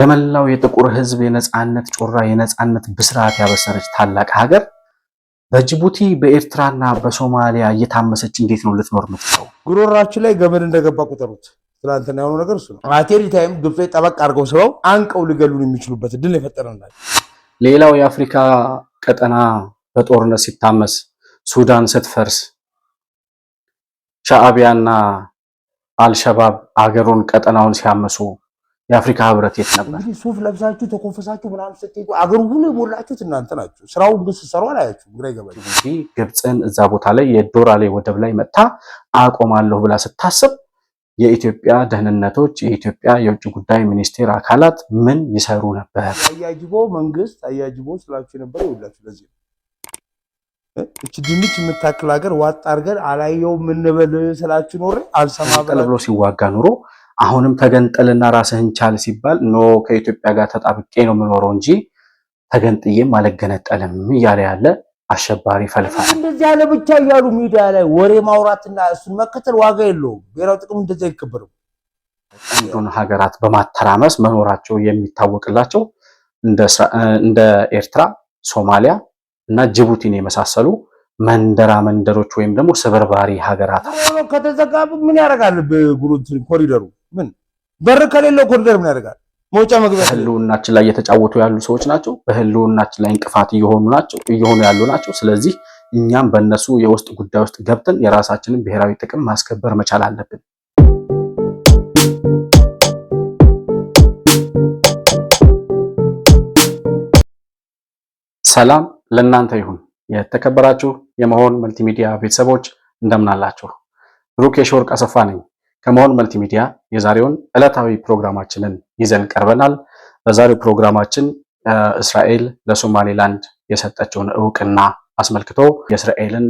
ለመላው የጥቁር ሕዝብ የነጻነት ጮራ የነጻነት ብስራት ያበሰረች ታላቅ ሀገር በጅቡቲ በኤርትራና በሶማሊያ እየታመሰች እንዴት ነው ልትኖር የምትችለው? ጉሮራችን ላይ ገመድ እንደገባ ቁጠሩት። ትላንትና የሆነው ነገር እሱ ነው። አቴሪ ታይም ግብጾች ጠበቅ አድርገው ስበው አንቀው ሊገሉን የሚችሉበት እድል የፈጠረናል። ሌላው የአፍሪካ ቀጠና በጦርነት ሲታመስ፣ ሱዳን ስትፈርስ፣ ሻዕቢያና አልሸባብ አገሩን ቀጠናውን ሲያመሱ የአፍሪካ ህብረት የት ነበር? እንግዲህ ሱፍ ለብሳችሁ ተኮፈሳችሁ ምናምን ስትሄዱ አገሩ ሁሉ የሞላችሁት እናንተ ናችሁ። ስራውን ግን ስትሰሩ አላያችሁ። ግራ ይገባል። ግብፅን እዛ ቦታ ላይ የዶራሌ ወደብ ላይ መጥታ አቆማለሁ ብላ ስታስብ የኢትዮጵያ ደህንነቶች የኢትዮጵያ የውጭ ጉዳይ ሚኒስቴር አካላት ምን ይሰሩ ነበር? አያጅቦ መንግስት አያጅቦ ስላችሁ ነበር ይውላችሁ። ለዚህ እቺ ድንች የምታክል ሀገር ዋጥ አድርገን አላየው ምን በል ስላችሁ ኖር አልሰማ ብሎ ሲዋጋ ኑሮ አሁንም ተገንጠልና ራስህን ቻል ሲባል ኖ ከኢትዮጵያ ጋር ተጣብቄ ነው የምኖረው እንጂ ተገንጥዬም አልገነጠልም እያለ ያለ አሸባሪ ፈልፋል። እንደዚህ ያለ ብቻ እያሉ ሚዲያ ላይ ወሬ ማውራትና እሱን መከተል ዋጋ የለውም። ብሔራዊ ጥቅም እንደዚህ አይከበርም። አንዱን ሀገራት በማተራመስ መኖራቸው የሚታወቅላቸው እንደ ኤርትራ፣ ሶማሊያ እና ጅቡቲን የመሳሰሉ መንደሮች ወይም ደግሞ ስብርባሪ ሀገራት ከተዘጋ ምን ያደርጋል? ኮሪደሩ ምን በር ከሌለው ኮሪደር ምን ያደርጋል? መውጫ መግቢያ በህልውናችን ላይ እየተጫወቱ ያሉ ሰዎች ናቸው። በህልውናችን ላይ እንቅፋት እየሆኑ ያሉ ናቸው። ስለዚህ እኛም በእነሱ የውስጥ ጉዳይ ውስጥ ገብተን የራሳችንን ብሔራዊ ጥቅም ማስከበር መቻል አለብን። ሰላም ለእናንተ ይሁን። የተከበራችሁ የመሆን መልቲሚዲያ ቤተሰቦች እንደምን አላችሁ? ብሩክ የሾርቅ አሰፋ ነኝ ከመሆን መልቲሚዲያ። የዛሬውን ዕለታዊ ፕሮግራማችንን ይዘን ቀርበናል። በዛሬው ፕሮግራማችን እስራኤል ለሶማሌላንድ የሰጠችውን እውቅና አስመልክቶ የእስራኤልን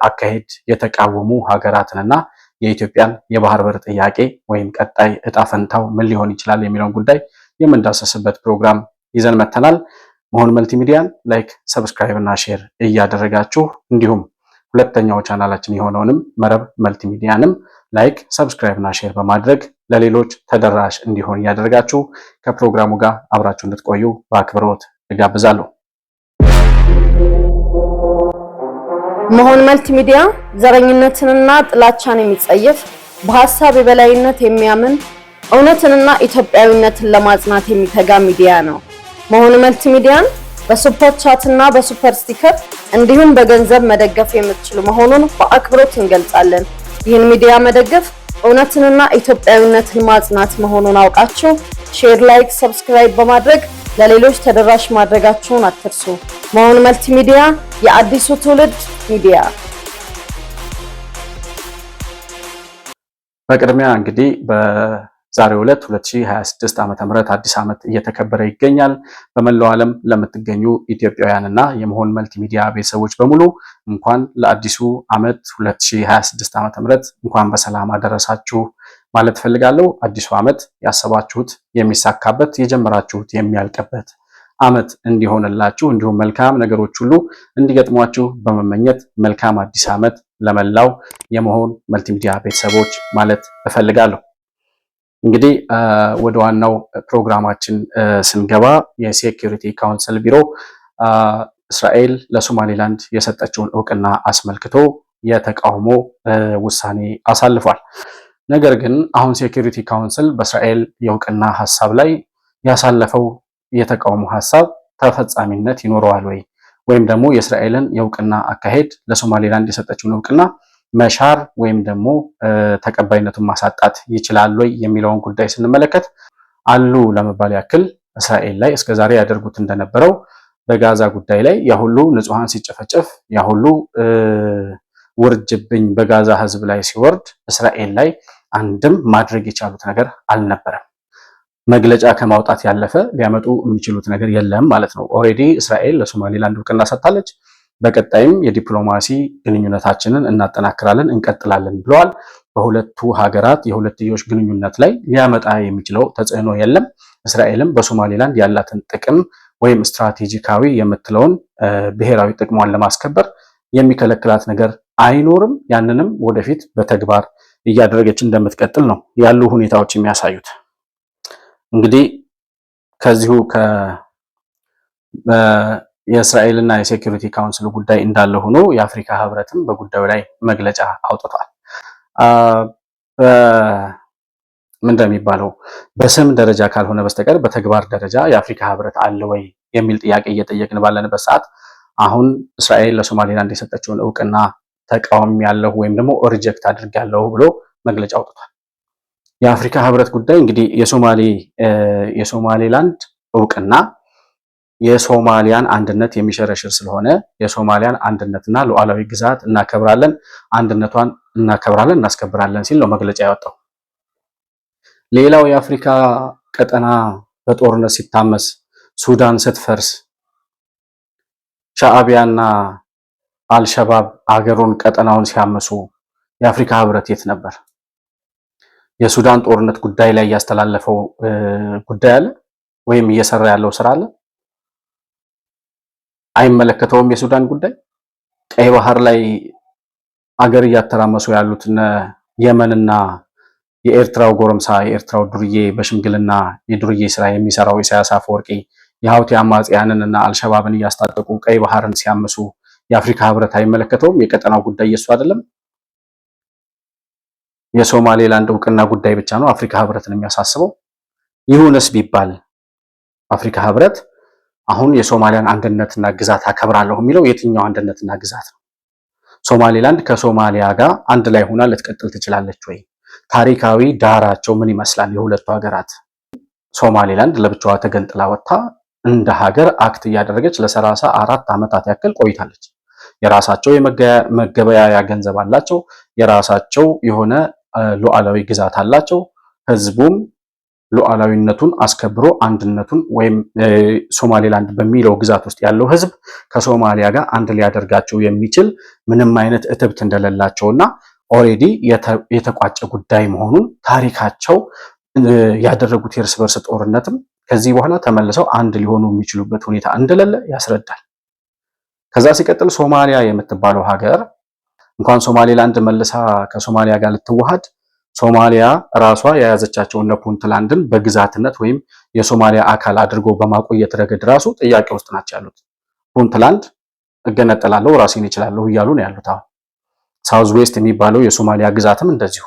አካሄድ የተቃወሙ ሀገራትንና የኢትዮጵያን የባህር በር ጥያቄ ወይም ቀጣይ እጣ ፈንታው ምን ሊሆን ይችላል የሚለውን ጉዳይ የምንዳሰስበት ፕሮግራም ይዘን መተናል። መሆን መልቲሚዲያን ላይክ፣ ሰብስክራይብ እና ሼር እያደረጋችሁ እንዲሁም ሁለተኛው ቻናላችን የሆነውንም መረብ መልቲሚዲያንም ላይክ፣ ሰብስክራይብ እና ሼር በማድረግ ለሌሎች ተደራሽ እንዲሆን እያደረጋችሁ ከፕሮግራሙ ጋር አብራችሁ እንድትቆዩ በአክብሮት እጋብዛለሁ። መሆን መልቲሚዲያ ዘረኝነትንና ጥላቻን የሚጸየፍ በሐሳብ የበላይነት የሚያምን እውነትንና ኢትዮጵያዊነትን ለማጽናት የሚተጋ ሚዲያ ነው። መሆን መልቲሚዲያን በሱፐር ቻት እና በሱፐር ስቲከር እንዲሁም በገንዘብ መደገፍ የምትችሉ መሆኑን በአክብሮት እንገልጻለን። ይህን ሚዲያ መደገፍ እውነትንና ኢትዮጵያዊነትን ማጽናት መሆኑን አውቃችሁ ሼር፣ ላይክ፣ ሰብስክራይብ በማድረግ ለሌሎች ተደራሽ ማድረጋችሁን አትርሱ። መሆን መልቲሚዲያ የአዲሱ ትውልድ ሚዲያ። በቅድሚያ እንግዲህ በዛሬው ዕለት 2026 ዓመተ ምህረት አዲስ ዓመት እየተከበረ ይገኛል። በመላው ዓለም ለምትገኙ ኢትዮጵያውያንና የመሆን መልቲሚዲያ ቤተሰቦች በሙሉ እንኳን ለአዲሱ ዓመት 2026 ዓመተ ምህረት እንኳን በሰላም አደረሳችሁ ማለት ፈልጋለሁ። አዲሱ ዓመት ያሰባችሁት የሚሳካበት የጀመራችሁት የሚያልቅበት ዓመት እንዲሆንላችሁ እንዲሁም መልካም ነገሮች ሁሉ እንዲገጥሟችሁ በመመኘት መልካም አዲስ ዓመት ለመላው የመሆን መልቲሚዲያ ቤተሰቦች ማለት እፈልጋለሁ። እንግዲህ ወደ ዋናው ፕሮግራማችን ስንገባ የሴኩሪቲ ካውንስል ቢሮ እስራኤል ለሶማሌላንድ የሰጠችውን እውቅና አስመልክቶ የተቃውሞ ውሳኔ አሳልፏል። ነገር ግን አሁን ሴኩሪቲ ካውንስል በእስራኤል የእውቅና ሐሳብ ላይ ያሳለፈው የተቃውሞ ሐሳብ ተፈጻሚነት ይኖረዋል ወይ ወይም ደግሞ የእስራኤልን የእውቅና አካሄድ ለሶማሌላንድ የሰጠችውን እውቅና መሻር ወይም ደግሞ ተቀባይነቱን ማሳጣት ይችላል ወይ የሚለውን ጉዳይ ስንመለከት አሉ ለመባል ያክል እስራኤል ላይ እስከዛሬ ያደርጉት እንደነበረው በጋዛ ጉዳይ ላይ ያሁሉ ንጹሃን ሲጨፈጨፍ ያሁሉ ውርጅብኝ በጋዛ ሕዝብ ላይ ሲወርድ እስራኤል ላይ አንድም ማድረግ የቻሉት ነገር አልነበረም። መግለጫ ከማውጣት ያለፈ ሊያመጡ የሚችሉት ነገር የለም ማለት ነው። ኦሬዲ እስራኤል ለሶማሌላንድ እውቅና ሰጥታለች። በቀጣይም የዲፕሎማሲ ግንኙነታችንን እናጠናክራለን እንቀጥላለን ብለዋል። በሁለቱ ሀገራት የሁለትዮሽ ግንኙነት ላይ ሊያመጣ የሚችለው ተጽዕኖ የለም። እስራኤልም በሶማሌላንድ ያላትን ጥቅም ወይም ስትራቴጂካዊ የምትለውን ብሔራዊ ጥቅሟን ለማስከበር የሚከለክላት ነገር አይኖርም። ያንንም ወደፊት በተግባር እያደረገች እንደምትቀጥል ነው ያሉ ሁኔታዎች የሚያሳዩት። እንግዲህ ከዚሁ የእስራኤልና የሴኩሪቲ ካውንስል ጉዳይ እንዳለ ሆኖ የአፍሪካ ህብረትም በጉዳዩ ላይ መግለጫ አውጥቷል። ምን እንደሚባለው በስም ደረጃ ካልሆነ በስተቀር በተግባር ደረጃ የአፍሪካ ህብረት አለ ወይ የሚል ጥያቄ እየጠየቅን ባለንበት ሰዓት አሁን እስራኤል ለሶማሌላንድ የሰጠችውን እውቅና ተቃውሞ ያለው ወይም ደግሞ ሪጀክት አድርጋለሁ ብሎ መግለጫ አውጥቷል። የአፍሪካ ህብረት ጉዳይ እንግዲህ የሶማሌላንድ እውቅና የሶማሊያን አንድነት የሚሸረሽር ስለሆነ የሶማሊያን አንድነትና ሉዓላዊ ግዛት እናከብራለን፣ አንድነቷን እናከብራለን፣ እናስከብራለን ሲል ነው መግለጫ ያወጣው። ሌላው የአፍሪካ ቀጠና በጦርነት ሲታመስ፣ ሱዳን ስትፈርስ፣ ሻዕቢያና አልሸባብ አገሩን ቀጠናውን ሲያመሱ የአፍሪካ ህብረት የት ነበር? የሱዳን ጦርነት ጉዳይ ላይ ያስተላለፈው ጉዳይ አለ ወይም እየሰራ ያለው ስራ አለ? አይመለከተውም። የሱዳን ጉዳይ ቀይ ባህር ላይ አገር እያተራመሱ ያሉት የመንና የኤርትራው ጎረምሳ የኤርትራው ዱርዬ በሽምግልና የዱርዬ ስራ የሚሰራው ኢሳያስ አፈወርቂ የሀውቲ አማጽያንን እና አልሸባብን እያስታጠቁ ቀይ ባህርን ሲያምሱ የአፍሪካ ህብረት አይመለከተውም? የቀጠናው ጉዳይ የሱ አይደለም? የሶማሌላንድ እውቅና ጉዳይ ብቻ ነው አፍሪካ ህብረትን የሚያሳስበው? ይሁንስ ቢባል አፍሪካ ህብረት አሁን የሶማሊያን አንድነትና ግዛት አከብራለሁ የሚለው የትኛው አንድነትና ግዛት ነው? ሶማሌላንድ ከሶማሊያ ጋር አንድ ላይ ሆና ልትቀጥል ትችላለች ወይ? ታሪካዊ ዳራቸው ምን ይመስላል? የሁለቱ ሀገራት ሶማሌላንድ ለብቻዋ ተገንጥላ ወጥታ እንደ ሀገር አክት እያደረገች ለ34 ዓመታት ያክል ቆይታለች። የራሳቸው የመገበያያ ገንዘብ አላቸው። የራሳቸው የሆነ ሉዓላዊ ግዛት አላቸው። ህዝቡም ሉዓላዊነቱን አስከብሮ አንድነቱን ወይም ሶማሌላንድ በሚለው ግዛት ውስጥ ያለው ህዝብ ከሶማሊያ ጋር አንድ ሊያደርጋቸው የሚችል ምንም አይነት እትብት እንደሌላቸውና ኦሬዲ የተቋጨ ጉዳይ መሆኑን ታሪካቸው ያደረጉት የእርስ በርስ ጦርነትም ከዚህ በኋላ ተመልሰው አንድ ሊሆኑ የሚችሉበት ሁኔታ እንደሌለ ያስረዳል። ከዛ ሲቀጥል ሶማሊያ የምትባለው ሀገር እንኳን ሶማሌላንድ መልሳ ከሶማሊያ ጋር ልትዋሃድ ሶማሊያ ራሷ የያዘቻቸው እነ ፑንትላንድን በግዛትነት ወይም የሶማሊያ አካል አድርጎ በማቆየት ረገድ ራሱ ጥያቄ ውስጥ ናቸው ያሉት። ፑንትላንድ እገነጠላለሁ ራሴን እችላለሁ እያሉ ነው ያሉት። አሁን ሳውዝ ዌስት የሚባለው የሶማሊያ ግዛትም እንደዚሁ።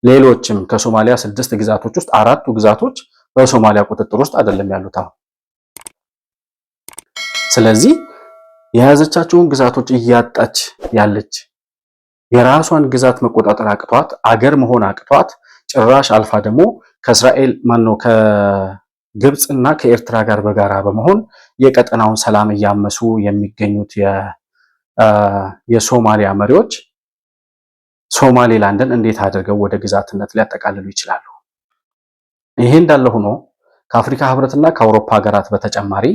ሌሎችም ከሶማሊያ 6 ግዛቶች ውስጥ 4ቱ ግዛቶች በሶማሊያ ቁጥጥር ውስጥ አይደለም ያሉት አሁን። ስለዚህ የያዘቻቸውን ግዛቶች እያጣች ያለች የራሷን ግዛት መቆጣጠር አቅቷት አገር መሆን አቅቷት ጭራሽ አልፋ ደግሞ ከእስራኤል ከግብፅና ከኤርትራ ጋር በጋራ በመሆን የቀጠናውን ሰላም እያመሱ የሚገኙት የሶማሊያ መሪዎች ሶማሌላንድን እንዴት አድርገው ወደ ግዛትነት ሊያጠቃልሉ ይችላሉ? ይሄ እንዳለ ሆኖ ከአፍሪካ ህብረትና ከአውሮፓ ሀገራት በተጨማሪ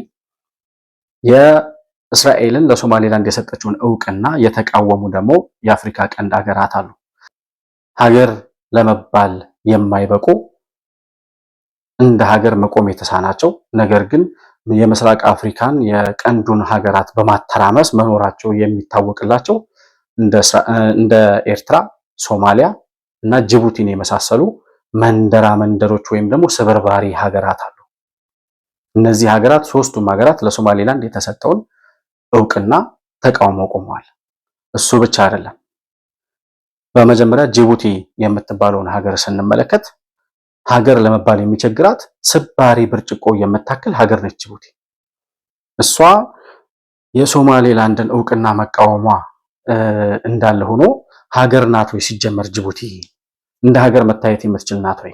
የእስራኤልን ለሶማሌላንድ የሰጠችውን እውቅና የተቃወሙ ደግሞ የአፍሪካ ቀንድ ሀገራት አሉ። ሀገር ለመባል የማይበቁ እንደ ሀገር መቆም የተሳናቸው ነገር ግን የምስራቅ አፍሪካን የቀንዱን ሀገራት በማተራመስ መኖራቸው የሚታወቅላቸው እንደ ኤርትራ፣ ሶማሊያ እና ጅቡቲን የመሳሰሉ መንደሮች ወይም ደግሞ ስብርባሪ ሀገራት አሉ። እነዚህ ሀገራት ሶስቱም ሀገራት ለሶማሌላንድ የተሰጠውን እውቅና ተቃውሞ ቆመዋል። እሱ ብቻ አይደለም። በመጀመሪያ ጅቡቲ የምትባለውን ሀገር ስንመለከት ሀገር ለመባል የሚቸግራት ስባሪ ብርጭቆ የምታክል ሀገር ነች ጅቡቲ። እሷ የሶማሌላንድን እውቅና መቃወሟ እንዳለ ሆኖ ሀገር ናት ወይ? ሲጀመር ጅቡቲ እንደ ሀገር መታየት የምትችል ናት ወይ?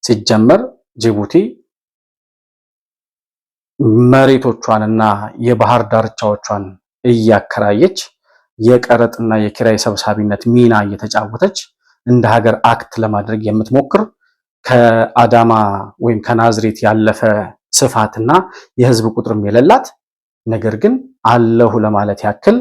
ሲጀመር ጅቡቲ መሬቶቿንና የባህር ዳርቻዎቿን እያከራየች የቀረጥና የኪራይ ሰብሳቢነት ሚና እየተጫወተች እንደ ሀገር አክት ለማድረግ የምትሞክር ከአዳማ ወይም ከናዝሬት ያለፈ ስፋትና የህዝብ ቁጥርም የሌላት ነገር ግን አለሁ ለማለት ያክል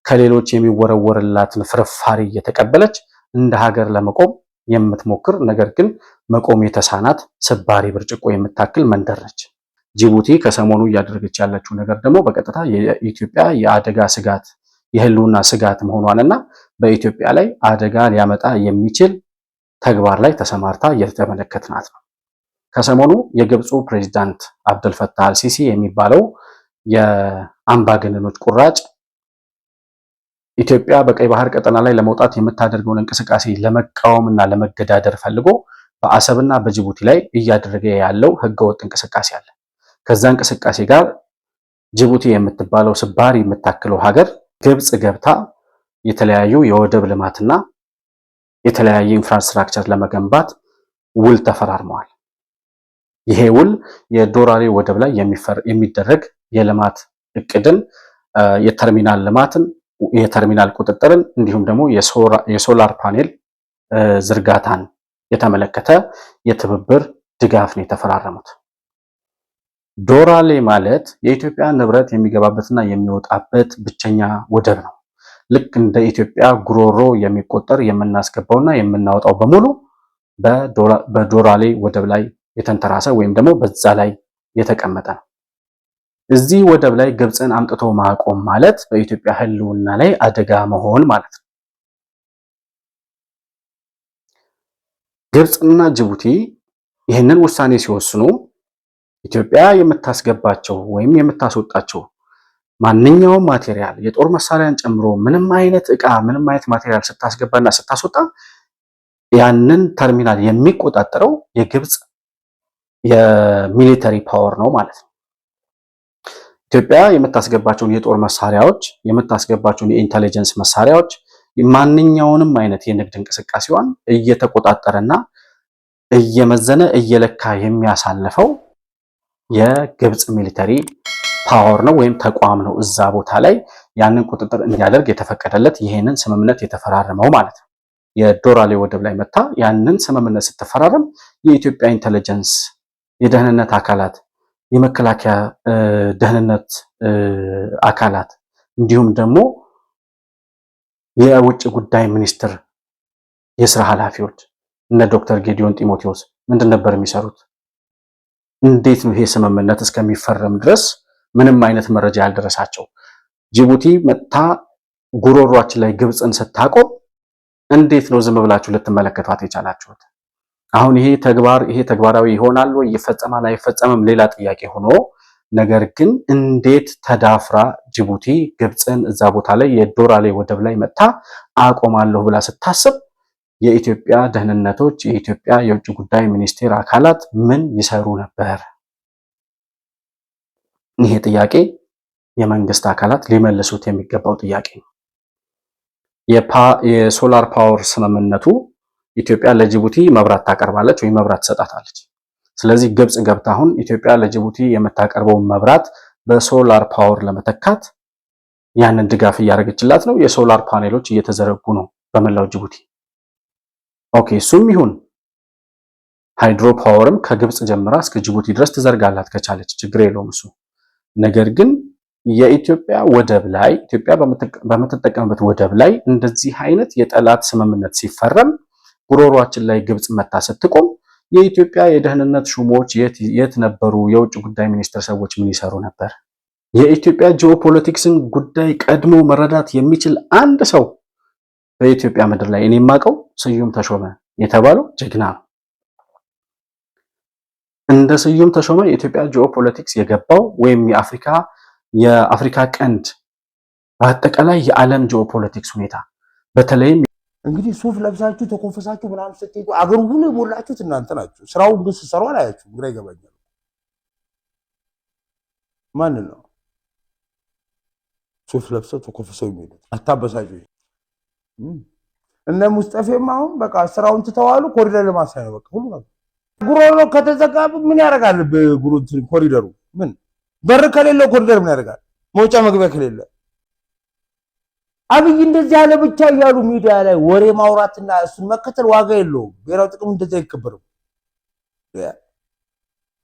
ከሌሎች የሚወረወርላትን ፍርፋሪ እየተቀበለች እንደ ሀገር ለመቆም የምትሞክር ነገር ግን መቆም የተሳናት ስባሪ ብርጭቆ የምታክል መንደር ነች ጅቡቲ። ከሰሞኑ እያደረገች ያለችው ነገር ደግሞ በቀጥታ የኢትዮጵያ የአደጋ ስጋት የህልውና ስጋት መሆኗንና በኢትዮጵያ ላይ አደጋ ሊያመጣ የሚችል ተግባር ላይ ተሰማርታ እየተመለከትናት ነው። ከሰሞኑ የግብፁ ፕሬዚዳንት አብደልፈታህ አልሲሲ የሚባለው የአምባገነኖች ቁራጭ ኢትዮጵያ በቀይ ባህር ቀጠና ላይ ለመውጣት የምታደርገውን እንቅስቃሴ ለመቃወምና ለመገዳደር ፈልጎ በአሰብና በጅቡቲ ላይ እያደረገ ያለው ህገወጥ እንቅስቃሴ አለ። ከዛ እንቅስቃሴ ጋር ጅቡቲ የምትባለው ስባሪ የምታክለው ሀገር ግብፅ ገብታ የተለያዩ የወደብ ልማትና የተለያየ ኢንፍራስትራክቸር ለመገንባት ውል ተፈራርመዋል። ይሄ ውል የዶራሌ ወደብ ላይ የሚደረግ የልማት እቅድን፣ የተርሚናል ልማትን፣ የተርሚናል ቁጥጥርን እንዲሁም ደግሞ የሶላር ፓኔል ዝርጋታን የተመለከተ የትብብር ድጋፍ ነው የተፈራረሙት። ዶራሌ ማለት የኢትዮጵያ ንብረት የሚገባበትና የሚወጣበት ብቸኛ ወደብ ነው። ልክ እንደ ኢትዮጵያ ጉሮሮ የሚቆጠር የምናስገባውና የምናወጣው በሙሉ በዶራሌ ወደብ ላይ የተንተራሰ ወይም ደግሞ በዛ ላይ የተቀመጠ ነው። እዚህ ወደብ ላይ ግብፅን አምጥቶ ማቆም ማለት በኢትዮጵያ ሕልውና ላይ አደጋ መሆን ማለት ነው። ግብፅና ጅቡቲ ይህንን ውሳኔ ሲወስኑ ኢትዮጵያ የምታስገባቸው ወይም የምታስወጣቸው ማንኛውም ማቴሪያል የጦር መሳሪያን ጨምሮ ምንም አይነት ዕቃ ምንም አይነት ማቴሪያል ስታስገባና ስታስወጣ ያንን ተርሚናል የሚቆጣጠረው የግብፅ የሚሊተሪ ፓወር ነው ማለት ነው። ኢትዮጵያ የምታስገባቸውን የጦር መሳሪያዎች የምታስገባቸውን የኢንተለጀንስ መሳሪያዎች ማንኛውንም አይነት የንግድ እንቅስቃሴዋን እየተቆጣጠረና እየመዘነ እየለካ የሚያሳልፈው የግብፅ ሚሊተሪ ፓወር ነው ወይም ተቋም ነው። እዛ ቦታ ላይ ያንን ቁጥጥር እንዲያደርግ የተፈቀደለት ይሄንን ስምምነት የተፈራረመው ማለት ነው። የዶራሌ ወደብ ላይ መታ ያንን ስምምነት ስትፈራረም የኢትዮጵያ ኢንተለጀንስ የደህንነት አካላት፣ የመከላከያ ደህንነት አካላት እንዲሁም ደግሞ የውጭ ጉዳይ ሚኒስትር የስራ ኃላፊዎች እነ ዶክተር ጌዲዮን ጢሞቴዎስ ምንድን ነበር የሚሰሩት? እንዴት ነው ይሄ ስምምነት እስከሚፈረም ድረስ ምንም አይነት መረጃ ያልደረሳቸው? ጅቡቲ መጥታ ጉሮሯችን ላይ ግብፅን ስታቆም እንዴት ነው ዝም ብላችሁ ልትመለከቷት የቻላችሁት? አሁን ይሄ ተግባራዊ ይሆናል ወይ ይፈጸማል አይፈጸምም ሌላ ጥያቄ ሆኖ፣ ነገር ግን እንዴት ተዳፍራ ጅቡቲ ግብፅን እዛ ቦታ ላይ የዶራሌ ወደብ ላይ መጥታ አቆማለሁ ብላ ስታስብ የኢትዮጵያ ደህንነቶች የኢትዮጵያ የውጭ ጉዳይ ሚኒስቴር አካላት ምን ይሰሩ ነበር? ይሄ ጥያቄ የመንግስት አካላት ሊመልሱት የሚገባው ጥያቄ ነው። የሶላር ፓወር ስምምነቱ ኢትዮጵያ ለጅቡቲ መብራት ታቀርባለች ወይም መብራት ትሰጣታለች። ስለዚህ ግብፅ ገብታ አሁን ኢትዮጵያ ለጅቡቲ የምታቀርበውን መብራት በሶላር ፓወር ለመተካት ያንን ድጋፍ እያደረገችላት ነው። የሶላር ፓኔሎች እየተዘረጉ ነው በመላው ጅቡቲ። ኦኬ፣ እሱም ይሁን ሃይድሮ ፓወርም ከግብፅ ጀምራ እስከ ጅቡቲ ድረስ ትዘርጋላት ከቻለች ችግር የለውም እሱ። ነገር ግን የኢትዮጵያ ወደብ ላይ ኢትዮጵያ በምትጠቀምበት ወደብ ላይ እንደዚህ አይነት የጠላት ስምምነት ሲፈረም ጉሮሯችን ላይ ግብፅ መታ ስትቆም የኢትዮጵያ የደህንነት ሹሞች የት ነበሩ? የውጭ ጉዳይ ሚኒስቴር ሰዎች ምን ይሰሩ ነበር? የኢትዮጵያ ጂኦፖለቲክስን ጉዳይ ቀድሞ መረዳት የሚችል አንድ ሰው በኢትዮጵያ ምድር ላይ እኔ የማውቀው ስዩም ተሾመ የተባለው ጀግና ነው። እንደ ስዩም ተሾመ የኢትዮጵያ ጂኦፖለቲክስ የገባው ወይም የአፍሪካ ቀንድ በአጠቃላይ የዓለም ጂኦፖለቲክስ ሁኔታ በተለይም እንግዲህ ሱፍ ለብሳችሁ ተኮፈሳችሁ ምናምን ስትሄዱ አገሩ ሁሉ የሞላችሁት እናንተ ናችሁ። ስራውን ግን ስትሰሩ አላያችሁ። ግራ ይገባኛል። ማን ነው ሱፍ ለብሰው ተኮፈሰው የሚሉት? አታበሳጩ። እነ ሙስጠፌም አሁን በቃ ስራውን ትተዋሉ። ኮሪደር ለማሳይ ነው በቃ ሁሉ ነገር። ጉሮሮ ከተዘጋ ምን ያደርጋል? ኮሪደሩ ምን በር ከሌለው ኮሪደር ምን ያደርጋል? መውጫ መግቢያ ከሌለ አብይ እንደዚህ ያለ ብቻ እያሉ ሚዲያ ላይ ወሬ ማውራትና እሱን መከተል ዋጋ የለውም። ብሔራዊ ጥቅም እንደዚህ አይከበርም።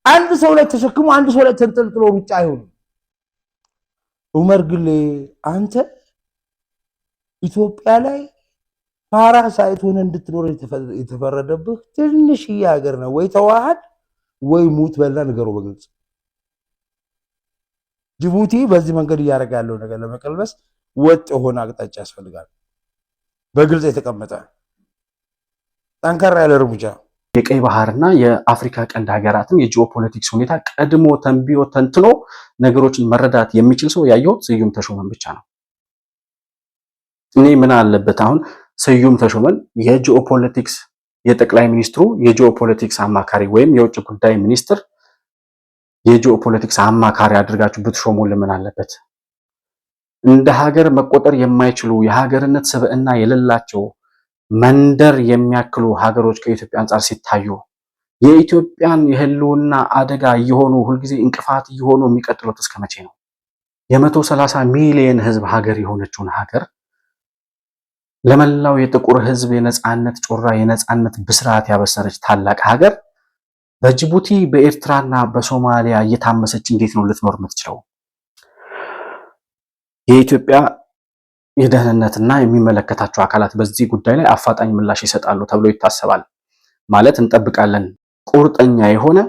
አንድ ሰው ላይ ተሸክሞ አንድ ሰው ላይ ተንጠልጥሎ ሩጫ አይሆንም። ዑመር ግሌ አንተ ኢትዮጵያ ላይ ፓራሳይት ሆነ እንድትኖር የተፈረደብህ ትንሽዬ ሀገር ነው። ወይ ተዋሃድ ወይ ሙት በላ ነገሩ በግልጽ። ጅቡቲ በዚህ መንገድ እያደረገ ያለው ነገር ለመቀልበስ ወጥ የሆነ አቅጣጫ ያስፈልጋል። በግልጽ የተቀመጠ ጠንከር ያለ እርምጃ የቀይ ባህርና የአፍሪካ ቀንድ ሀገራትን የጂኦፖለቲክስ ሁኔታ ቀድሞ ተንብዮ ተንትኖ ነገሮችን መረዳት የሚችል ሰው ያየሁት ስዩም ተሾመን ብቻ ነው። እኔ ምን አለበት አሁን ስዩም ተሾመን የጂኦፖለቲክስ የጠቅላይ ሚኒስትሩ የጂኦፖለቲክስ አማካሪ ወይም የውጭ ጉዳይ ሚኒስትር የጂኦፖለቲክስ አማካሪ አድርጋችሁ ብትሾሙልን ምን አለበት? እንደ ሀገር መቆጠር የማይችሉ የሀገርነት ስብዕና የሌላቸው መንደር የሚያክሉ ሀገሮች ከኢትዮጵያ አንጻር ሲታዩ የኢትዮጵያን የህልውና አደጋ እየሆኑ ሁልጊዜ እንቅፋት እየሆኑ የሚቀጥሉት እስከ መቼ ነው? የ130 ሚሊዮን ህዝብ ሀገር የሆነችውን ሀገር ለመላው የጥቁር ህዝብ የነጻነት ጮራ የነጻነት ብስራት ያበሰረች ታላቅ ሀገር በጅቡቲ በኤርትራና በሶማሊያ እየታመሰች እንዴት ነው ልትኖር የምትችለው? የኢትዮጵያ የደህንነትና የሚመለከታቸው አካላት በዚህ ጉዳይ ላይ አፋጣኝ ምላሽ ይሰጣሉ ተብሎ ይታሰባል። ማለት እንጠብቃለን። ቁርጠኛ የሆነ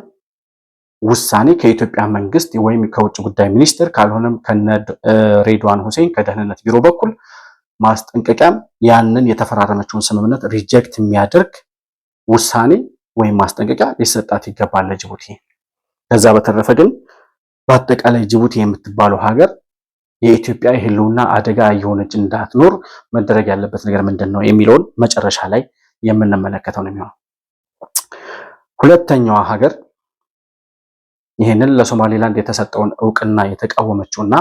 ውሳኔ ከኢትዮጵያ መንግስት ወይም ከውጭ ጉዳይ ሚኒስቴር ካልሆነም ከነ ሬድዋን ሁሴን ከደህንነት ቢሮ በኩል ማስጠንቀቂያም ያንን የተፈራረመችውን ስምምነት ሪጀክት የሚያደርግ ውሳኔ ወይም ማስጠንቀቂያ ሊሰጣት ይገባል ለጅቡቲ። ከዛ በተረፈ ግን በአጠቃላይ ጅቡቲ የምትባለው ሀገር የኢትዮጵያ የህልውና አደጋ የሆነች እንዳትኖር መደረግ ያለበት ነገር ምንድነው የሚለውን መጨረሻ ላይ የምንመለከተው ነው የሚሆነው። ሁለተኛዋ ሀገር ይህንን ለሶማሌላንድ የተሰጠውን እውቅና የተቃወመችውና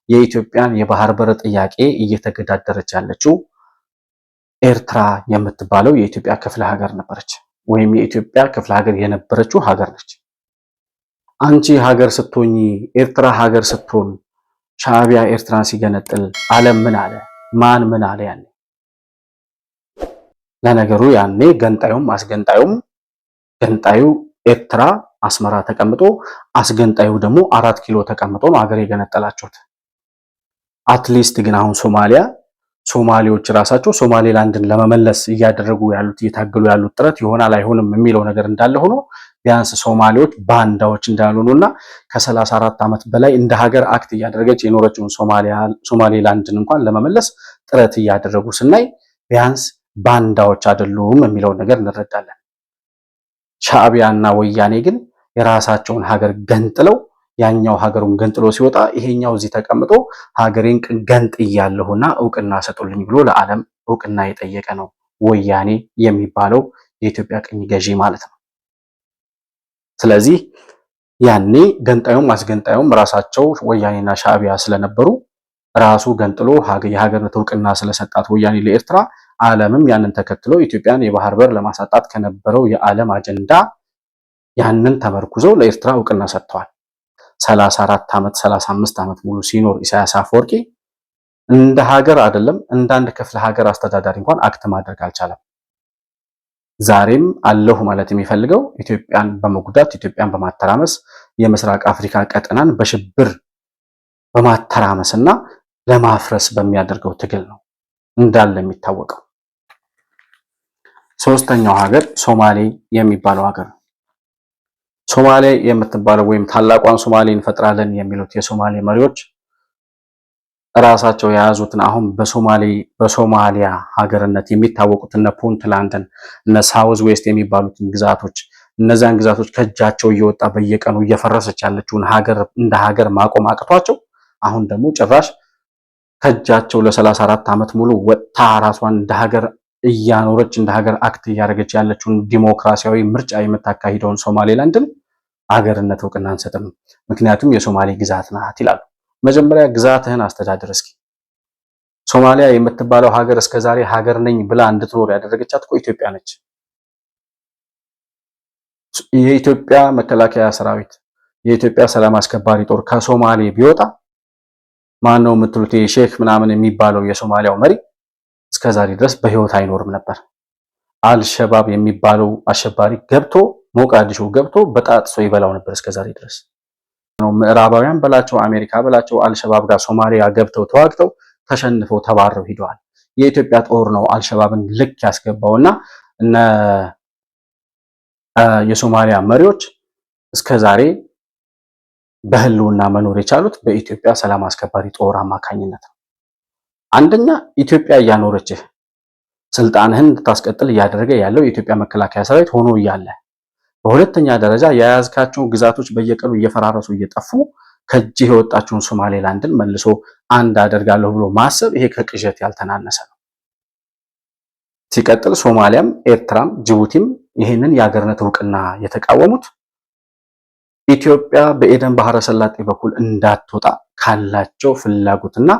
የኢትዮጵያን የባህር በር ጥያቄ እየተገዳደረች ያለችው ኤርትራ የምትባለው የኢትዮጵያ ክፍለ ሀገር ነበረች፣ ወይም የኢትዮጵያ ክፍለ ሀገር የነበረችው ሀገር ነች። አንቺ ሀገር ስትሆኚ ኤርትራ ሀገር ስትሆን ሻዕቢያ ኤርትራን ሲገነጥል ዓለም ምን አለ? ማን ምን አለ? ያኔ ለነገሩ ያኔ ገንጣዩም አስገንጣዩም ገንጣዩ ኤርትራ አስመራ ተቀምጦ አስገንጣዩ ደግሞ 4 ኪሎ ተቀምጦ ነው ሀገር የገነጠላችሁት። አትሊስት ግን አሁን ሶማሌዎች ራሳቸው ሶማሌላንድን ለመመለስ እያደረጉ ያሉት እየታገሉ ያሉት ጥረት ይሆናል አይሆንም የሚለው ነገር እንዳለ ሆኖ ቢያንስ ሶማሌዎች ባንዳዎች እንዳልሆኑና ከ34 ዓመት በላይ እንደ ሀገር አክት እያደረገች የኖረችውን ሶማሌላንድን እንኳን ለመመለስ ጥረት እያደረጉ ስናይ ቢያንስ ባንዳዎች አይደሉም የሚለውን ነገር እንረዳለን። ሻዕቢያና ወያኔ ግን የራሳቸውን ሀገር ገንጥለው ያኛው ሀገሩን ገንጥሎ ሲወጣ ይሄኛው እዚህ ተቀምጦ ሀገሬን ገንጥያለሁና እውቅና ሰጡልኝ ብሎ ለዓለም እውቅና የጠየቀ ነው ወያኔ የሚባለው የኢትዮጵያ ቅኝ ገዢ ማለት ነው። ስለዚህ ያኔ ገንጣዩም አስገንጣዩም ራሳቸው ወያኔና ሻዕቢያ ስለነበሩ ራሱ ገንጥሎ የሀገርነት እውቅና ስለሰጣት ወያኔ ለኤርትራ ዓለምም ያንን ተከትሎ ኢትዮጵያን የባህር በር ለማሳጣት ከነበረው የዓለም አጀንዳ ያንን ተመርኩዘው ለኤርትራ እውቅና ሰጥተዋል። 34 ዓመት 35 ዓመት ሙሉ ሲኖር ኢሳያስ አፈወርቂ እንደ ሀገር አይደለም እንደ አንድ ክፍለ ሀገር አስተዳዳሪ እንኳን አክት ማድረግ አልቻለም። ዛሬም አለሁ ማለት የሚፈልገው ኢትዮጵያን በመጉዳት ኢትዮጵያን በማተራመስ የምስራቅ አፍሪካ ቀጠናን በሽብር በማተራመስና ለማፍረስ በሚያደርገው ትግል ነው እንዳለ የሚታወቀው። ሶስተኛው ሀገር ሶማሌ የሚባለው ሀገር ነው። ሶማሌ የምትባለው ወይም ታላቋን ሶማሌ እንፈጥራለን የሚሉት የሶማሌ መሪዎች ራሳቸው የያዙትን አሁን በሶማሊያ ሀገርነት የሚታወቁት እነ ፑንትላንድን እነ ሳውዝ ዌስት የሚባሉትን ግዛቶች እነዚያን ግዛቶች ከእጃቸው እየወጣ በየቀኑ እየፈረሰች ያለችውን ሀገር እንደ ሀገር ማቆም አቅቷቸው አሁን ደግሞ ጭራሽ ከእጃቸው ለ34 ዓመት ሙሉ ወጥታ ራሷን እንደ ሀገር እያኖረች እንደ ሀገር አክት እያደረገች ያለችውን ዲሞክራሲያዊ ምርጫ የምታካሂደውን ሶማሌላንድን ሀገርነት እውቅና አንሰጥም፣ ምክንያቱም የሶማሌ ግዛት ናት ይላሉ። መጀመሪያ ግዛትህን አስተዳደር እስኪ። ሶማሊያ የምትባለው ሀገር እስከዛሬ ሀገር ነኝ ብላ እንድትኖር ያደረገቻት እኮ ኢትዮጵያ ነች። የኢትዮጵያ መከላከያ ሰራዊት የኢትዮጵያ ሰላም አስከባሪ ጦር ከሶማሌ ቢወጣ ማን ነው የምትሉት? ሼክ ምናምን የሚባለው የሶማሊያው መሪ እስከዛሬ ድረስ በህይወት አይኖርም ነበር። አልሸባብ የሚባለው አሸባሪ ገብቶ ሞቃዲሾ ገብቶ በጣጥሶ ይበላው ነበር እስከዛሬ ድረስ። ምዕራባውያን በላቸው አሜሪካ በላቸው አልሸባብ ጋር ሶማሊያ ገብተው ተዋግተው ተሸንፈው ተባረው ሂደዋል። የኢትዮጵያ ጦር ነው አልሸባብን ልክ ያስገባውና እነ የሶማሊያ መሪዎች እስከዛሬ በህልውና መኖር የቻሉት በኢትዮጵያ ሰላም አስከባሪ ጦር አማካኝነት ነው። አንደኛ ኢትዮጵያ እያኖረችህ ስልጣንህን እንድታስቀጥል እያደረገ ያለው የኢትዮጵያ መከላከያ ሰራዊት ሆኖ እያለ፣ በሁለተኛ ደረጃ የያዝካቸው ግዛቶች በየቀኑ እየፈራረሱ እየጠፉ ከእጅህ የወጣችውን ሶማሌላንድን መልሶ አንድ አደርጋለሁ ብሎ ማሰብ ይሄ ከቅዠት ያልተናነሰ ነው። ሲቀጥል ሶማሊያም ኤርትራም ጅቡቲም ይህንን የሀገርነት እውቅና የተቃወሙት ኢትዮጵያ በኤደን ባህረ ሰላጤ በኩል እንዳትወጣ ካላቸው ፍላጎትና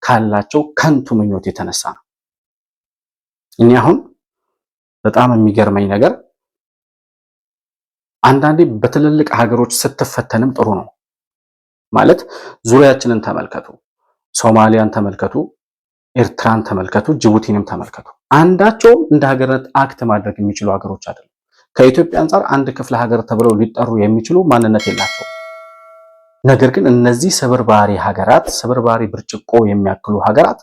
ካላቸው ከንቱ ምኞት የተነሳ ነው። እኔ አሁን በጣም የሚገርመኝ ነገር አንዳንዴ በትልልቅ ሀገሮች ስትፈተንም ጥሩ ነው ማለት ዙሪያችንን ተመልከቱ፣ ሶማሊያን ተመልከቱ፣ ኤርትራን ተመልከቱ፣ ጅቡቲንም ተመልከቱ። አንዳቸውም እንደ ሀገርነት አክት ማድረግ የሚችሉ ሀገሮች አይደሉም። ከኢትዮጵያ አንጻር አንድ ክፍለ ሀገር ተብለው ሊጠሩ የሚችሉ ማንነት የላቸውም። ነገር ግን እነዚህ ስብርባሪ ሀገራት፣ ስብርባሪ ብርጭቆ የሚያክሉ ሀገራት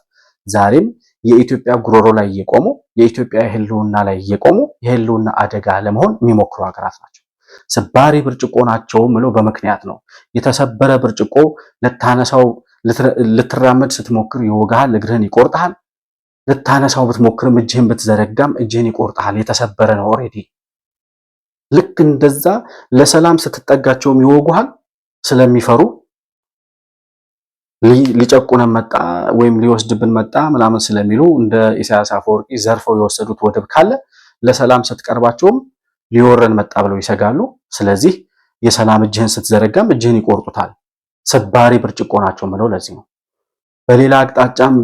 ዛሬም የኢትዮጵያ ጉሮሮ ላይ እየቆሙ የኢትዮጵያ ህልውና ላይ እየቆሙ የህልውና አደጋ ለመሆን የሚሞክሩ ሀገራት ናቸው። ስባሪ ብርጭቆ ናቸው ምለው በምክንያት ነው። የተሰበረ ብርጭቆ ልታነሳው ልትራመድ ስትሞክር ይወጋሃል፣ እግርህን ይቆርጣል። ልታነሳው ብትሞክርም እጅህን ብትዘረጋም እጅህን ይቆርጣል። የተሰበረ ነው ኦሬዲ። ልክ እንደዛ ለሰላም ስትጠጋቸውም ይወጉሃል ስለሚፈሩ ሊጨቁነን መጣ ወይም ሊወስድብን መጣ ምናምን ስለሚሉ እንደ ኢሳያስ አፈወርቂ ዘርፈው የወሰዱት ወደብ ካለ ለሰላም ስትቀርባቸውም ሊወረን መጣ ብለው ይሰጋሉ። ስለዚህ የሰላም እጅህን ስትዘረጋም እጅህን ይቆርጡታል። ሰባሪ ብርጭቆ ናቸው ምለው ለዚህ ነው። በሌላ አቅጣጫም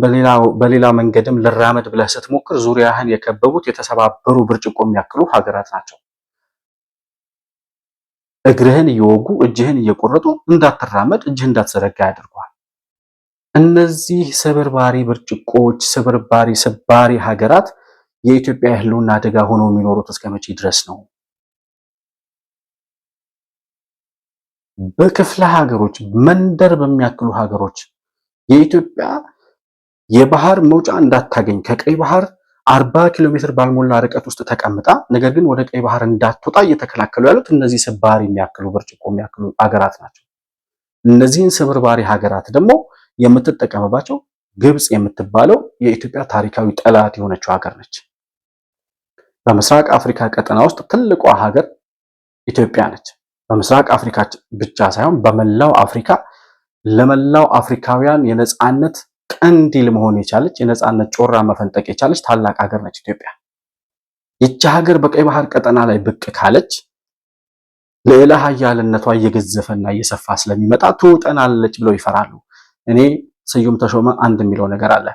በሌላ መንገድም ልራመድ ብለህ ስትሞክር ዙሪያህን የከበቡት የተሰባበሩ ብርጭቆ የሚያክሉ ሀገራት ናቸው። እግርህን እየወጉ እጅህን እየቆረጡ እንዳትራመድ እጅህን እንዳትዘረጋ ያደርገዋል። እነዚህ ስብርባሪ ብርጭቆች፣ ስባሪ ሀገራት የኢትዮጵያ ህልውና አደጋ ሆነው የሚኖሩት እስከ መቼ ድረስ ነው? በክፍለ ሀገሮች መንደር በሚያክሉ ሀገሮች የኢትዮጵያ የባህር መውጫ እንዳታገኝ ከቀይ ባህር 40 ኪሎ ሜትር ባልሞላ ርቀት ውስጥ ተቀምጣ ነገር ግን ወደ ቀይ ባህር እንዳትወጣ እየተከላከሉ ያሉት እነዚህ ስባሪ የሚያክሉ ብርጭቆ የሚያክሉ ሀገራት ናቸው። እነዚህን ስብርባሪ ሀገራት ደግሞ የምትጠቀምባቸው ግብጽ የምትባለው የኢትዮጵያ ታሪካዊ ጠላት የሆነችው ሀገር ነች። በምስራቅ አፍሪካ ቀጠና ውስጥ ትልቋ ሀገር ኢትዮጵያ ነች። በምስራቅ አፍሪካ ብቻ ሳይሆን በመላው አፍሪካ ለመላው አፍሪካውያን የነጻነት ቀንዲል መሆን የቻለች የነጻነት ጮራ መፈንጠቅ የቻለች ታላቅ ሀገር ነች ኢትዮጵያ። ይቺ ሀገር በቀይ ባህር ቀጠና ላይ ብቅ ካለች ልዕለ ኃያልነቷ እየገዘፈና እየሰፋ ስለሚመጣ ትውጠናለች ብለው ይፈራሉ። እኔ ስዩም ተሾመ አንድ የሚለው ነገር አለ።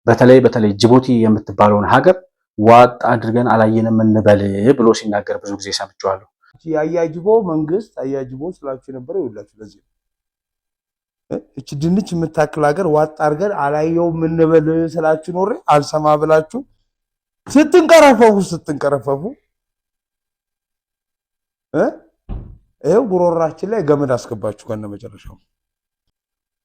በተለይ ጅቡቲ የምትባለውን ሀገር ዋጥ አድርገን አላየንም እንበል ብሎ ሲናገር ብዙ ጊዜ ሰምቼዋለሁ። አያጅቦ መንግስት አያጅቦ ስላችሁ የነበረው ይውላችሁ ለዚህ እቺ ድንች የምታክል ሀገር ዋጥ አድርገን አላየው እንበል ስላችሁ ኖሬ አልሰማ ብላችሁ ስትንቀረፈፉ ይሄው ጉሮራችን ላይ ገመድ አስገባችሁ። ከነ መጨረሻው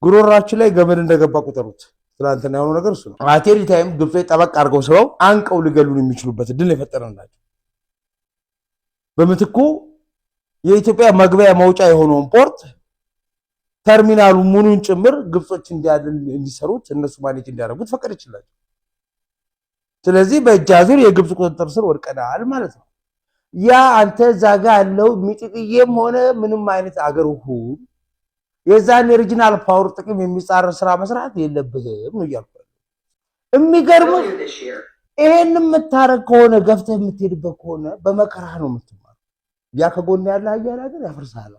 ጉሮራችን ላይ ገመድ እንደገባ ቁጠሩት። ትላንትና የሆነው ነገር እሱ ነው። አቴሪ ታይም ግብጾች ጠበቅ አድርገው ስበው አንቀው ሊገሉን የሚችሉበት እድል የፈጠረላቸው በምትኩ የኢትዮጵያ መግቢያ መውጫ የሆነውን ፖርት ተርሚናሉ ሙሉን ጭምር ግብጾች እንዲሰሩት እነሱ ማኔጅ እንዲያደርጉት ፈቀደችላቸው። ስለዚህ በእጃዙር የግብጽ ቁጥጥር ስር ወድቀናል ማለት ነው። ያ አንተ ዛጋ ያለው ሚጥጥዬም ሆነ ምንም አይነት አገር ሁሉ የዛን ሪጂናል ፓወር ጥቅም የሚጻረር ስራ መስራት የለብህም ነው ያልኩት። የሚገርም ይሄን የምታረግ ከሆነ ገፍተህ የምትሄድበት ከሆነ በመከራ ነው የምትማረው። ያ ከጎን ያለ ሀያል ሀገር ያፈርሳል።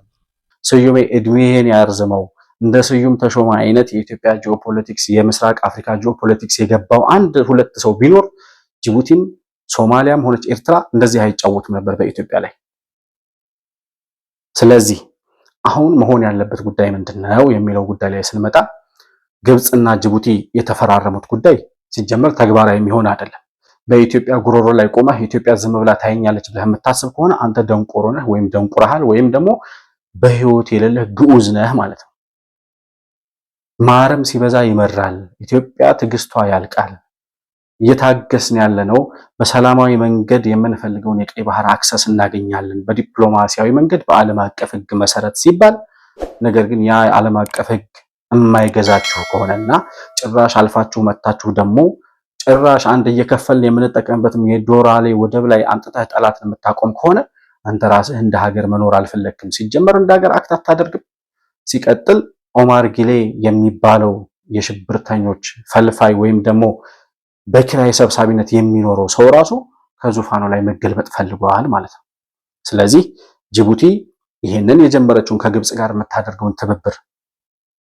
ስዩሜ እድሜን ያርዝመው። እንደ ስዩም ተሾመ አይነት የኢትዮጵያ ጂኦፖለቲክስ የምስራቅ አፍሪካ ጂኦፖለቲክስ የገባው አንድ ሁለት ሰው ቢኖር ጅቡቲም ሶማሊያም ሆነች ኤርትራ እንደዚህ አይጫወቱም ነበር በኢትዮጵያ ላይ። ስለዚህ አሁን መሆን ያለበት ጉዳይ ምንድነው የሚለው ጉዳይ ላይ ስንመጣ ግብጽና ጅቡቲ የተፈራረሙት ጉዳይ ሲጀመር ተግባራዊ የሚሆን አይደለም። በኢትዮጵያ ጉሮሮ ላይ ቆመህ ኢትዮጵያ ዝም ብላ ታየኛለች ብለህ የምታስብ ከሆነ አንተ ደንቆሮ ነህ ወይም ደንቁረሃል ወይም ደግሞ በህይወት የሌለህ ግዑዝ ነህ ማለት ነው። ማረም ሲበዛ ይመራል። ኢትዮጵያ ትዕግስቷ ያልቃል። እየታገስን ያለነው በሰላማዊ መንገድ የምንፈልገውን የቀይ ባህር አክሰስ እናገኛለን በዲፕሎማሲያዊ መንገድ በዓለም አቀፍ ህግ መሰረት ሲባል፣ ነገር ግን ያ ዓለም አቀፍ ህግ የማይገዛችሁ ከሆነና ጭራሽ አልፋችሁ መታችሁ ደግሞ ጭራሽ አንድ እየከፈልን የምንጠቀምበትም የዶራሌ ወደብ ላይ አምጥተህ ጠላትን የምታቆም ከሆነ አንተ ራስህ እንደ ሀገር መኖር አልፈለክም። ሲጀመር እንደ ሀገር አክት አታደርግም። ሲቀጥል ኦማር ጊሌ የሚባለው የሽብርተኞች ፈልፋይ ወይም ደግሞ በኪራይ ሰብሳቢነት የሚኖረው ሰው ራሱ ከዙፋኑ ላይ መገልበጥ ፈልገዋል ማለት ነው። ስለዚህ ጅቡቲ ይህንን የጀመረችውን ከግብጽ ጋር የምታደርገውን ትብብር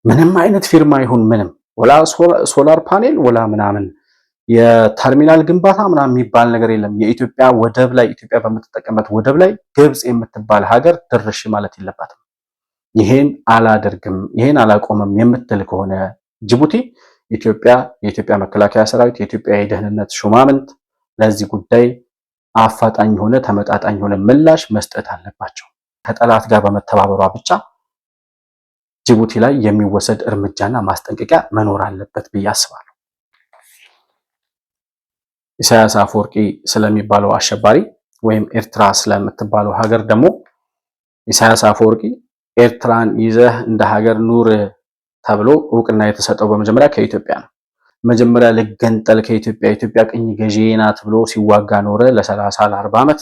ምንም አይነት ፊርማ ይሁን ምንም ወላ ሶላር ፓኔል ወላ ምናምን የተርሚናል ግንባታ ምናምን የሚባል ነገር የለም። የኢትዮጵያ ወደብ ላይ ኢትዮጵያ በምትጠቀምበት ወደብ ላይ ግብጽ የምትባል ሀገር ድርሽ ማለት የለባትም። ይሄን አላደርግም ይሄን አላቆምም የምትል ከሆነ ጅቡቲ የኢትዮጵያ መከላከያ ሰራዊት የኢትዮጵያ የደህንነት ሹማምንት ለዚህ ጉዳይ አፋጣኝ የሆነ ተመጣጣኝ የሆነ ምላሽ መስጠት አለባቸው። ከጠላት ጋር በመተባበሯ ብቻ ጅቡቲ ላይ የሚወሰድ እርምጃና ማስጠንቀቂያ መኖር አለበት ብዬ አስባለሁ። ኢሳያስ አፈወርቂ ስለሚባለው አሸባሪ ወይም ኤርትራ ስለምትባለው ሀገር ደግሞ ኢሳያስ አፈወርቂ ኤርትራን ይዘህ እንደ ሀገር ኑር ተብሎ እውቅና የተሰጠው በመጀመሪያ ከኢትዮጵያ ነው። መጀመሪያ ልገንጠል ከኢትዮጵያ ኢትዮጵያ ቅኝ ገዢ ናት ብሎ ሲዋጋ ኖረ ለ30 ለ40 ዓመት።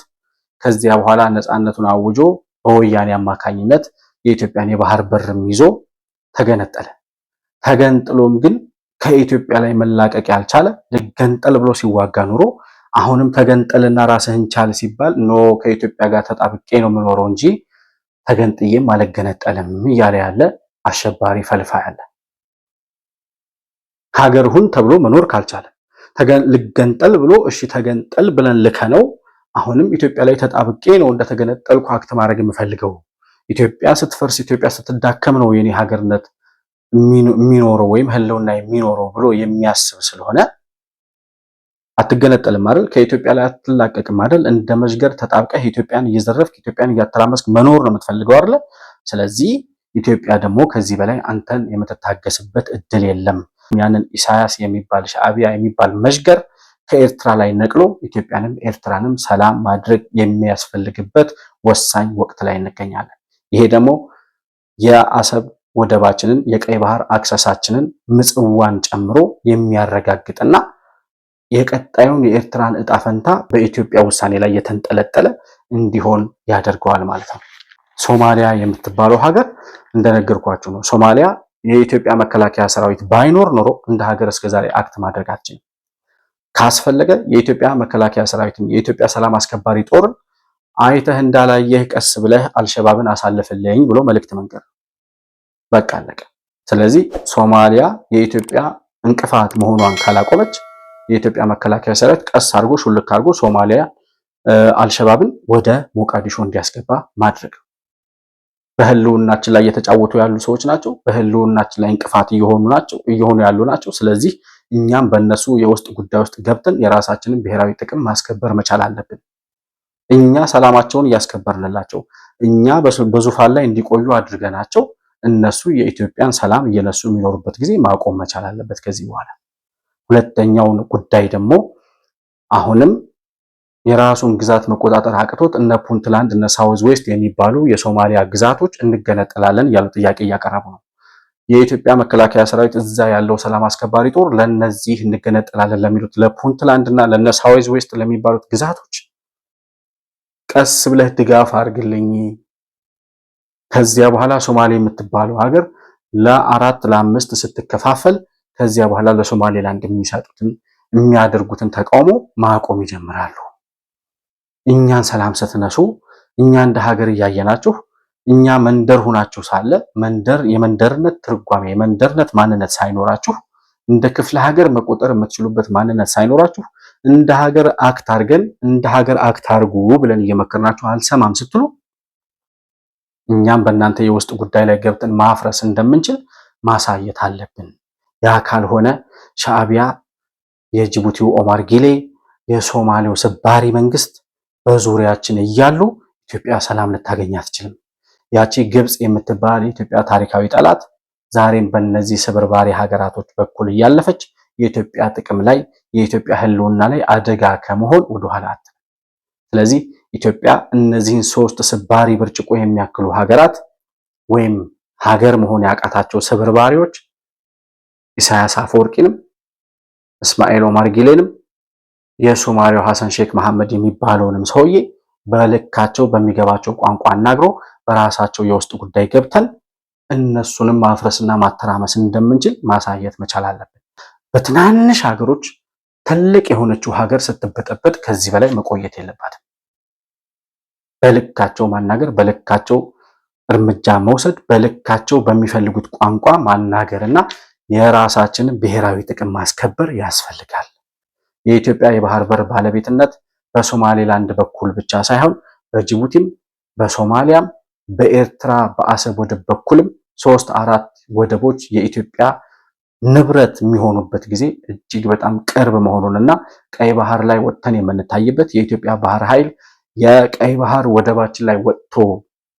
ከዚያ በኋላ ነፃነቱን አውጆ በወያኔ አማካኝነት የኢትዮጵያን የባህር በርም ይዞ ተገነጠለ። ተገንጥሎም ግን ከኢትዮጵያ ላይ መላቀቅ ያልቻለ ልገንጠል ብሎ ሲዋጋ ኑሮ አሁንም ተገንጠልና ራስህን ቻል ሲባል ኖ ከኢትዮጵያ ጋር ተጣብቄ ነው የምኖረው እንጂ ተገንጥዬም አልገነጠልም እያለ ያለ አሸባሪ ፈልፋ ያለ ሀገር ሁን ተብሎ መኖር ካልቻለ ልገንጠል ብሎ እሺ ተገንጠል ብለን ልከነው አሁንም ኢትዮጵያ ላይ ተጣብቄ ነው እንደተገነጠልኩ አክት ማድረግ የምፈልገው ኢትዮጵያ ስትፈርስ ኢትዮጵያ ስትዳከም ነው የኔ ሀገርነት የሚኖረው ወይም ህልውና የሚኖረው ብሎ የሚያስብ ስለሆነ አትገነጠልም አይደል? ከኢትዮጵያ ላይ አትላቀቅም አይደል? እንደ መዥገር ተጣብቀህ ኢትዮጵያን እየዘረፍክ ኢትዮጵያን እያተራመስክ መኖር ነው የምትፈልገው አይደል? ስለዚህ ኢትዮጵያ ደግሞ ከዚህ በላይ አንተን የምትታገስበት እድል የለም። ያንን ኢሳያስ የሚባል ሻዕቢያ የሚባል መዥገር ከኤርትራ ላይ ነቅሎ ኢትዮጵያንም ኤርትራንም ሰላም ማድረግ የሚያስፈልግበት ወሳኝ ወቅት ላይ እንገኛለን። ይሄ ደግሞ የአሰብ ወደባችንን የቀይ ባህር አክሰሳችንን ምጽዋን ጨምሮ የሚያረጋግጥና የቀጣዩን የኤርትራን እጣ ፈንታ በኢትዮጵያ ውሳኔ ላይ የተንጠለጠለ እንዲሆን ያደርገዋል ማለት ነው። ሶማሊያ የምትባለው ሀገር እንደነገርኳችሁ ነው። ሶማሊያ የኢትዮጵያ መከላከያ ሰራዊት ባይኖር ኖሮ እንደ ሀገር እስከዛሬ አክት ማድረግ አትችልም። ካስፈለገ የኢትዮጵያ መከላከያ ሰራዊትን የኢትዮጵያ ሰላም አስከባሪ ጦርን አይተህ እንዳላየህ ቀስ ብለህ አልሸባብን አሳልፍልኝ ብሎ መልእክት መንገር በቃ አለቀ። ስለዚህ ሶማሊያ የኢትዮጵያ እንቅፋት መሆኗን ካላቆመች የኢትዮጵያ መከላከያ ሰራዊት ቀስ አድርጎ ሹልክ አድርጎ ሶማሊያ አልሸባብን ወደ ሞቃዲሾ እንዲያስገባ ማድረግ። በህልውናችን ላይ እየተጫወቱ ያሉ ሰዎች ናቸው። በህልውናችን ላይ እንቅፋት እየሆኑ ያሉ ናቸው። ስለዚህ እኛም በእነሱ የውስጥ ጉዳይ ውስጥ ገብተን የራሳችንን ብሔራዊ ጥቅም ማስከበር መቻል አለብን። እኛ ሰላማቸውን እያስከበርንላቸው እኛ በዙፋን ላይ እንዲቆዩ አድርገናቸው እነሱ የኢትዮጵያን ሰላም እየነሱ የሚኖሩበት ጊዜ ማቆም መቻል አለበት ከዚህ በኋላ። ሁለተኛውን ጉዳይ ደግሞ አሁንም የራሱን ግዛት መቆጣጠር አቅቶት እነ ፑንትላንድ እነ ሳውዝ ዌስት የሚባሉ የሶማሊያ ግዛቶች እንገነጠላለን ያሉ ጥያቄ እያቀረቡ ነው። የኢትዮጵያ መከላከያ ሰራዊት እዛ ያለው ሰላም አስከባሪ ጦር ለነዚህ እንገነጠላለን ለሚሉት ለፑንትላንድ እና ለነ ሳውዝ ዌስት ለሚባሉት ግዛቶች ቀስ ብለህ ድጋፍ አድርግልኝ፣ ከዚያ በኋላ ሶማሌ የምትባለው ሀገር ለአራት ለአምስት ስትከፋፈል ከዚያ በኋላ ለሶማሌላንድ የሚሰጡትን የሚያደርጉትን ተቃውሞ ማቆም ይጀምራሉ። እኛን ሰላም ስትነሱ እኛ እንደ ሀገር እያየናችሁ እኛ መንደር ሁናችሁ ሳለ የመንደርነት ትርጓሜ የመንደርነት ማንነት ሳይኖራችሁ እንደ ክፍለ ሀገር መቆጠር የምትችሉበት ማንነት ሳይኖራችሁ እንደ ሀገር አክት አድርገን እንደ ሀገር አክት አድርጉ ብለን እየመከርናችሁ አልሰማም ስትሉ እኛም በእናንተ የውስጥ ጉዳይ ላይ ገብተን ማፍረስ እንደምንችል ማሳየት አለብን። ያ ካልሆነ ሻዕቢያ፣ የጅቡቲው ኦማር ጊሌ፣ የሶማሌው ስባሪ መንግስት በዙሪያችን እያሉ ኢትዮጵያ ሰላም ልታገኝ አትችልም። ያቺ ግብጽ የምትባል የኢትዮጵያ ታሪካዊ ጠላት ዛሬም በእነዚህ ስብርባሪ ሀገራቶች በኩል እያለፈች የኢትዮጵያ ጥቅም ላይ የኢትዮጵያ ህልውና ላይ አደጋ ከመሆን ወደኋላ አትልም። ስለዚህ ኢትዮጵያ እነዚህን ሶስት ስባሪ ብርጭቆ የሚያክሉ ሀገራት ወይም ሀገር መሆን ያቃታቸው ስብርባሪዎች ኢሳያስ አፈወርቂንም እስማኤል ኦማር ጊሌንም የሶማሌው ሐሰን ሼክ መሐመድ የሚባለውንም ሰውዬ በልካቸው በሚገባቸው ቋንቋ አናግሮ በራሳቸው የውስጥ ጉዳይ ገብተን እነሱንም ማፍረስና ማተራመስ እንደምንችል ማሳየት መቻል አለብን። በትናንሽ ሀገሮች ትልቅ የሆነችው ሀገር ስትበጠበጥ ከዚህ በላይ መቆየት የለባትም። በልካቸው ማናገር፣ በልካቸው እርምጃ መውሰድ፣ በልካቸው በሚፈልጉት ቋንቋ ማናገርና የራሳችንን ብሔራዊ ጥቅም ማስከበር ያስፈልጋል። የኢትዮጵያ የባህር በር ባለቤትነት በሶማሌላንድ በኩል ብቻ ሳይሆን በጅቡቲም፣ በሶማሊያም፣ በኤርትራ በአሰብ ወደብ በኩልም 3-4 ወደቦች የኢትዮጵያ ንብረት የሚሆኑበት ጊዜ እጅግ በጣም ቅርብ መሆኑንና ቀይ ባህር ላይ ወጥተን የምንታይበት የኢትዮጵያ ባህር ኃይል የቀይ ባህር ወደባችን ላይ ወጥቶ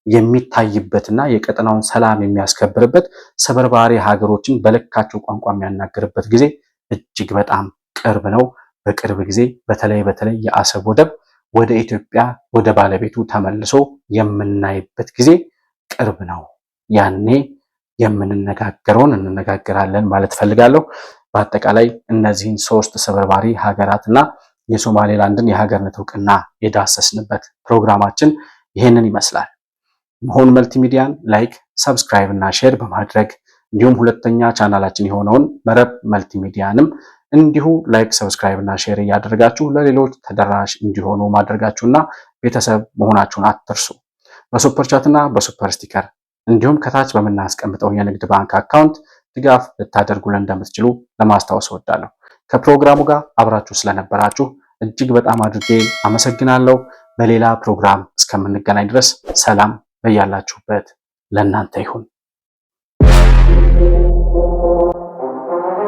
የሚታይበትና የቀጠናውን ሰላም የሚያስከብርበት ሰበርባሪ ሀገሮችን በልካቸው ቋንቋ የሚያናግርበት ጊዜ እጅግ በጣም ቅርብ ነው። በቅርብ ጊዜ በተለይ የአሰብ ወደብ ወደ ኢትዮጵያ ወደ ባለቤቱ ተመልሶ የምናይበት ጊዜ ቅርብ ነው። ያኔ የምንነጋገረውን እንነጋገራለን ማለት ፈልጋለሁ። በአጠቃላይ እነዚህን 3 ሰበርባሪ ሀገራትና የሶማሌላንድን የሀገርነት እውቅና የዳሰስንበት ፕሮግራማችን ይህንን ይመስላል። መሆን መልቲሚዲያን ላይክ፣ ሰብስክራይብ እና ሼር በማድረግ እንዲሁም ሁለተኛ ቻናላችን የሆነውን መረብ መልቲሚዲያንም እንዲሁ ላይክ፣ ሰብስክራይብ እና ሼር እያደረጋችሁ ለሌሎች ተደራሽ እንዲሆኑ ማድረጋችሁና ቤተሰብ መሆናችሁን አትርሱ። በሱፐር ቻት እና በሱፐር ስቲከር እንዲሁም ከታች በምናስቀምጠው የንግድ ባንክ አካውንት ድጋፍ ልታደርጉልን እንደምትችሉ ለማስታወስ እወዳለሁ። ከፕሮግራሙ ጋር አብራችሁ ስለነበራችሁ እጅግ በጣም አድርጌ አመሰግናለሁ። በሌላ ፕሮግራም እስከምንገናኝ ድረስ ሰላም በያላችሁበት ለእናንተ ይሁን።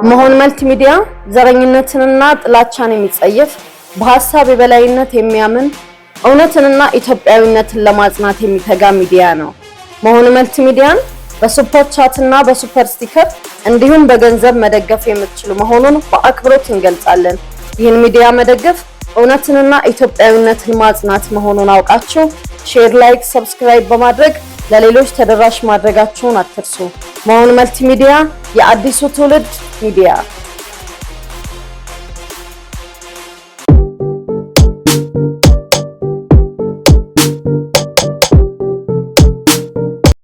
መሆን መልቲሚዲያ ዘረኝነትንና ጥላቻን የሚጸየፍ በሐሳብ የበላይነት የሚያምን እውነትንና ኢትዮጵያዊነትን ለማጽናት የሚተጋ ሚዲያ ነው። መሆን መልቲሚዲያን በሱፐር ቻት እና በሱፐር ስቲከር እንዲሁም በገንዘብ መደገፍ የምትችሉ መሆኑን በአክብሮት እንገልጻለን። ይህን ሚዲያ መደገፍ እውነትንና ኢትዮጵያዊነትን ማጽናት መሆኑን አውቃችሁ ሼር፣ ላይክ፣ ሰብስክራይብ በማድረግ ለሌሎች ተደራሽ ማድረጋችሁን አትርሱ። መሆን መልቲሚዲያ የአዲሱ ትውልድ ሚዲያ